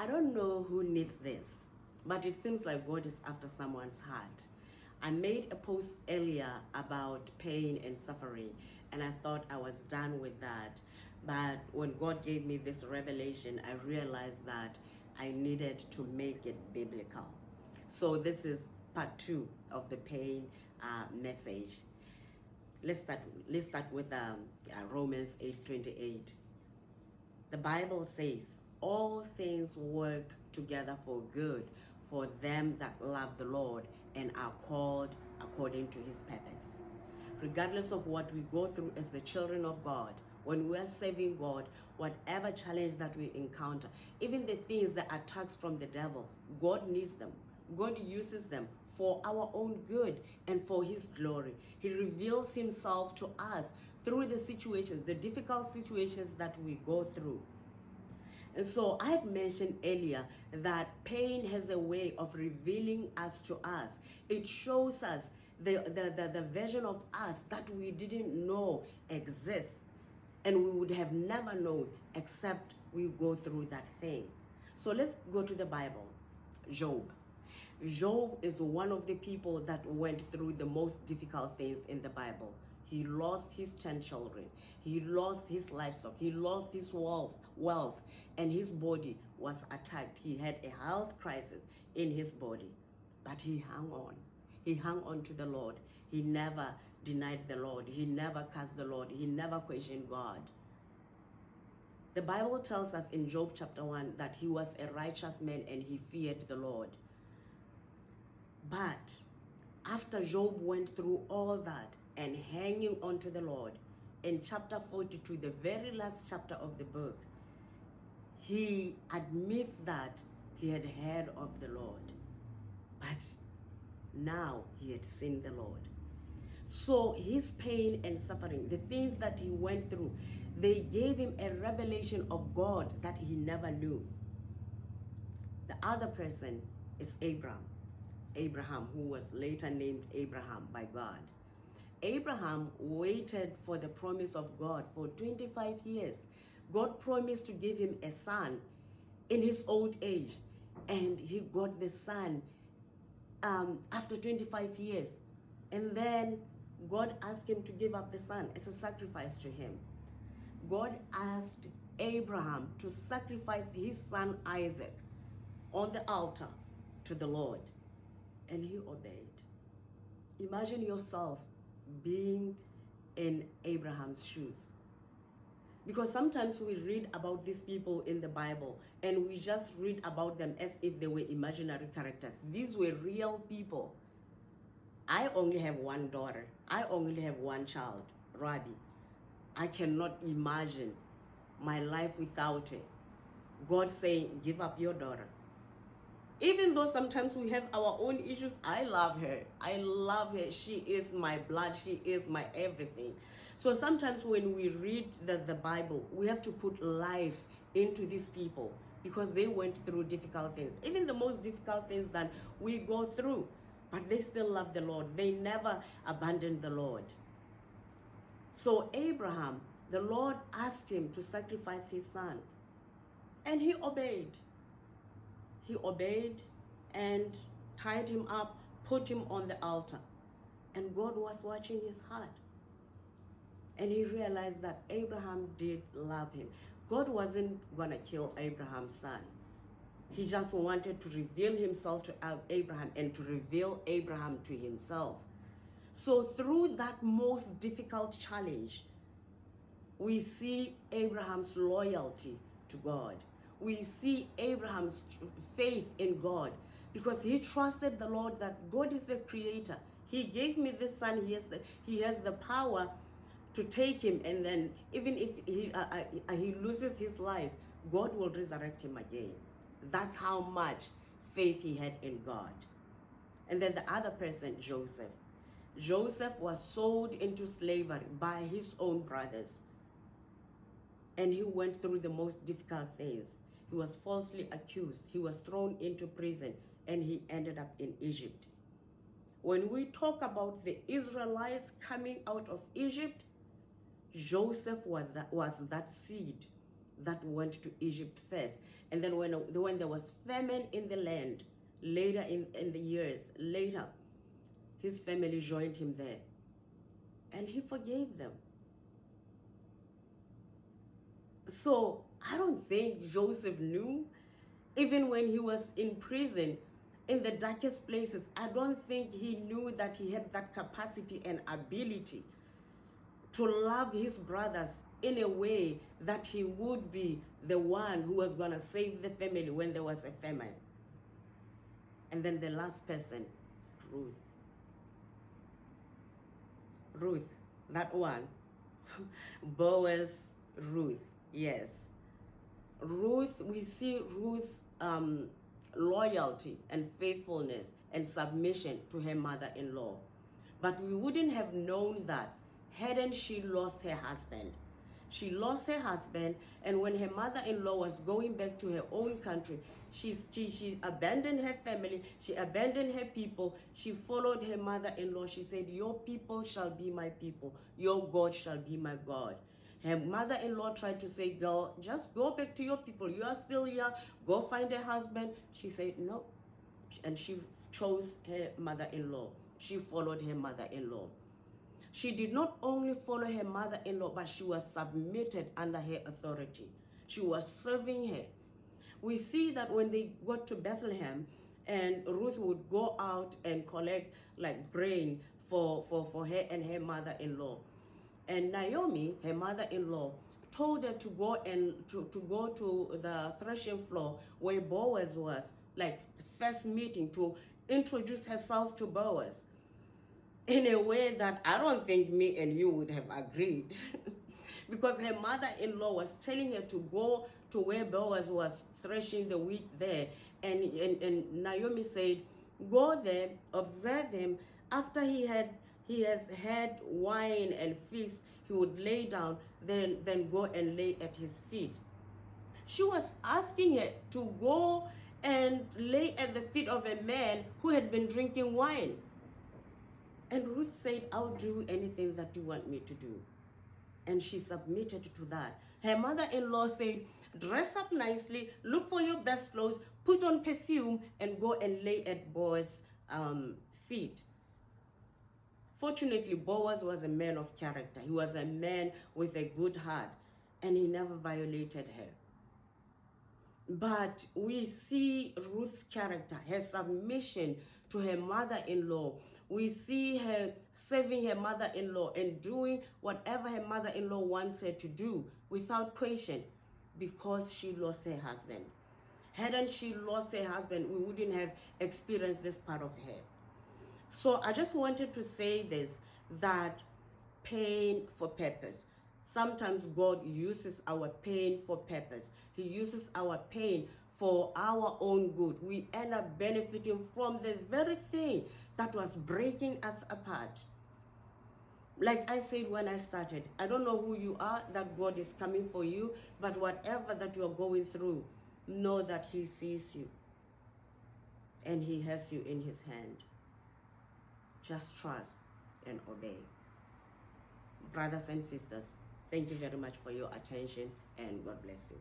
I don't know who needs this, but it seems like God is after someone's heart. I made a post earlier about pain and suffering, and I thought I was done with that. But when God gave me this revelation, I realized that I needed to make it biblical. So this is part 2 of the pain message. Let's start with Romans 8:28. The Bible says, all things work together for good for them that love the Lord and are called according to his purpose. Regardless of what we go through as the children of God, when we are serving God, whatever challenge that we encounter, even the things, the attacks from the devil, God needs them. God uses them for our own good and for his glory. He reveals himself to us through the situations, the difficult situations that we go through. And so I had mentioned earlier that pain has a way of revealing us to us. It shows us the version of us that we didn't know exists. And we would have never known except we go through that thing. So let's go to the Bible. Job. Job is one of the people that went through the most difficult things in the Bible. He lost his 10 children. He lost his livestock. He lost his wealth, and his body was attacked. He had a health crisis in his body, but he hung on. He hung on to the Lord. He never denied the Lord. He never cursed the Lord. He never questioned God. The Bible tells us in Job chapter 1 that he was a righteous man and he feared the Lord. But after Job went through all that and hanging on to the Lord, in chapter 42, the very last chapter of the book, he admits that he had heard of the Lord, but now he had seen the Lord. So his pain and suffering, the things that he went through, they gave him a revelation of God that he never knew. The other person is Abraham, who was later named Abraham by God. Abraham waited for the promise of God for 25 years. God promised to give him a son in his old age, and he got the son after 25 years. And then God asked him to give up the son as a sacrifice to him. God asked Abraham to sacrifice his son Isaac on the altar to the Lord, and he obeyed. Imagine yourself being in Abraham's shoes. Because sometimes we read about these people in the Bible and we just read about them as if they were imaginary characters. These were real people. I only have one daughter. I only have one child, Rabi. I cannot imagine my life without her. God saying, give up your daughter. Even though sometimes we have our own issues, I love her. I love her. She is my blood. She is my everything. So sometimes when we read the Bible, we have to put life into these people because they went through difficult things. Even the most difficult things that we go through, but they still love the Lord. They never abandoned the Lord. So Abraham, the Lord asked him to sacrifice his son, and he obeyed. He obeyed and tied him up, put him on the altar. And God was watching his heart. And he realized that Abraham did love him. God wasn't going to kill Abraham's son. He just wanted to reveal himself to Abraham and to reveal Abraham to himself. So through that most difficult challenge, we see Abraham's loyalty to God. We see Abraham's faith in God because he trusted the Lord that God is the creator. He gave me this son. He has the power to take him, and then even if he loses his life, God will resurrect him again. That's how much faith he had in God. And then the other person, Joseph. Joseph was sold into slavery by his own brothers. And he went through the most difficult things. He was falsely accused. He was thrown into prison, and he ended up in Egypt. When we talk about the Israelites coming out of Egypt, Joseph was that seed that went to Egypt first. And then when there was famine in the land, later in the years, later, his family joined him there. And he forgave them. So I don't think Joseph knew, even when he was in prison, in the darkest places, I don't think he knew that he had that capacity and ability to love his brothers in a way that he would be the one who was going to save the family when there was a famine. And then the last person, Ruth. Ruth, that one. Boaz, Ruth, yes. Ruth, we see Ruth's loyalty and faithfulness and submission to her mother-in-law. But we wouldn't have known that hadn't she lost her husband. She lost her husband, and when her mother-in-law was going back to her own country, she abandoned her family, she abandoned her people, she followed her mother-in-law. She said, your people shall be my people, your God shall be my God. Her mother-in-law tried to say, girl, just go back to your people. You are still young. Go find a husband. She said, no. And she chose her mother-in-law. She followed her mother-in-law. She did not only follow her mother-in-law, but she was submitted under her authority. She was serving her. We see that when they got to Bethlehem, and Ruth would go out and collect like grain for her and her mother-in-law. And Naomi, her mother-in-law, told her to go and to go to the threshing floor where Boaz was, like the first meeting, to introduce herself to Boaz in a way that I don't think me and you would have agreed. Because her mother-in-law was telling her to go to where Boaz was threshing the wheat there. And Naomi said, go there, observe him. After he has had wine and feast, he would lay down, then go and lay at his feet. She was asking her to go and lay at the feet of a man who had been drinking wine. And Ruth said, I'll do anything that you want me to do. And she submitted to that. Her mother-in-law said, dress up nicely, look for your best clothes, put on perfume, and go and lay at Boaz's feet. Fortunately, Boaz was a man of character. He was a man with a good heart, and he never violated her. But we see Ruth's character, her submission to her mother-in-law. We see her serving her mother-in-law and doing whatever her mother-in-law wants her to do without question, because she lost her husband. Hadn't she lost her husband, we wouldn't have experienced this part of her. So I just wanted to say this, that pain for purpose. Sometimes God uses our pain for purpose. He uses our pain for our own good. We end up benefiting from the very thing that was breaking us apart. Like I said when I started, I don't know who you are, that God is coming for you, but whatever that you are going through, know that He sees you and He has you in His hand. Just trust and obey. Brothers and sisters, thank you very much for your attention, and God bless you.